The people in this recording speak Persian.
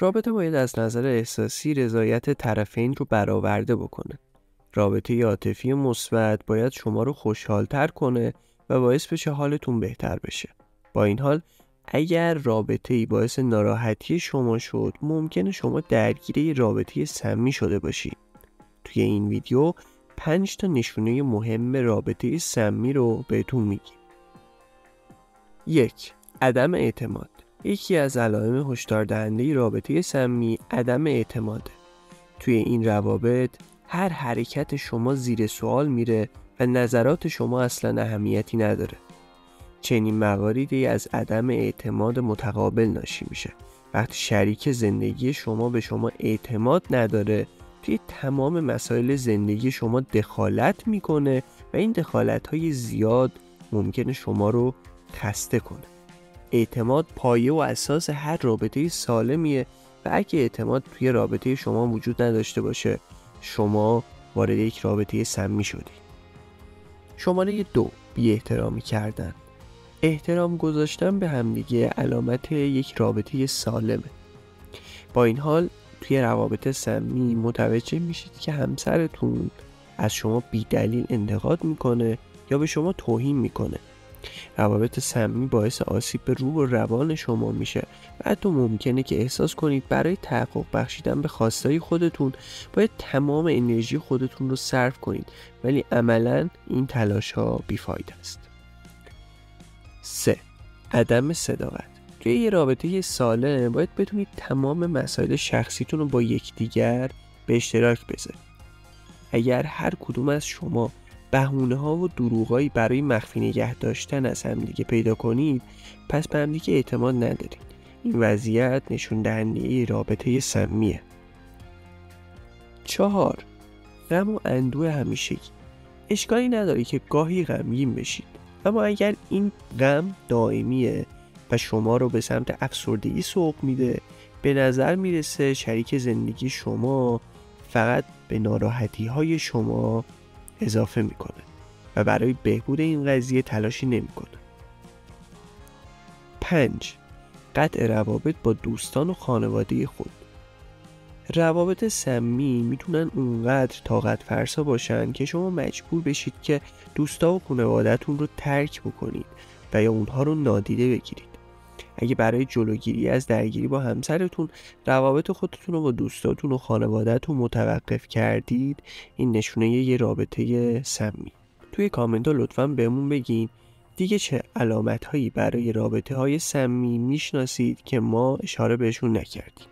رابطه باید از نظر احساسی رضایت طرفین رو برآورده بکنه. رابطه عاطفی مثبت باید شما رو خوشحال‌تر کنه و باعث بشه حالتون بهتر بشه. با این حال اگر رابطه‌ای باعث ناراحتی شما شد، ممکنه شما درگیر یه رابطه سمی شده باشید. توی این ویدیو 5 تا نشونه مهم رابطه سمی رو بهتون میگیم. 1. عدم اعتماد. یکی از علائم هشدار دهنده رابطه سمی عدم اعتماده. توی این روابط هر حرکت شما زیر سوال میره و نظرات شما اصلا اهمیتی نداره. چنین مواردی از عدم اعتماد متقابل ناشی میشه. وقتی شریک زندگی شما به شما اعتماد نداره، توی تمام مسائل زندگی شما دخالت میکنه و این دخالت‌های زیاد ممکنه شما رو خسته کنه. اعتماد پایه و اساس هر رابطه سالمیه و اگه اعتماد توی رابطه شما وجود نداشته باشه، شما وارد یک رابطه سمی شدی. شماره 2. بی احترامی کردن. احترام گذاشتن به همدیگه علامت یک رابطه سالمه. با این حال توی روابط سمی متوجه میشید که همسرتون از شما بی دلیل انتقاد میکنه یا به شما توهین میکنه. روابط سمی باعث آسیب به روح و روان شما میشه و حتی ممکنه که احساس کنید برای تحقق بخشیدن به خواستهای خودتون باید تمام انرژی خودتون رو صرف کنید، ولی عملاً این تلاش ها بیفایده است. 3. عدم صداقت. توی یه رابطه سالم باید بتونید تمام مسائل شخصیتون رو با یکدیگر به اشتراک بذارید. اگر هر کدوم از شما بهونه‌ها و دروغایی برای مخفی نگه داشتن از همدیگه پیدا کنید، پس به همدیگه اعتماد ندارید. این وضعیت نشون دهنده رابطه سمیه. 4. غم و اندوه همیشگی. اشکالی نداره که گاهی غمگین بشید، اما اگر این غم دائمیه و شما رو به سمت افسردگی سوق میده، به نظر میرسه شریک زندگی شما فقط به ناراحتی های شما اضافه میکنه و برای بهبود این قضیه تلاشی نمیکنه. 5. قطع روابط با دوستان و خانواده خود. روابط سمی میتونن اونقدر طاقت فرسا باشن که شما مجبور بشید که دوستا و خانواده‌تون رو ترک بکنید و یا اونها رو نادیده بگیرید. اگه برای جلوگیری از درگیری با همسرتون روابط خودتون رو با دوستاتون و خانواده‌تون متوقف کردید، این نشونه یه رابطه سمی. توی کامنت ها لطفاً بهمون بگین دیگه چه علامت هایی برای رابطه های سمی میشناسید که ما اشاره بهشون نکردیم.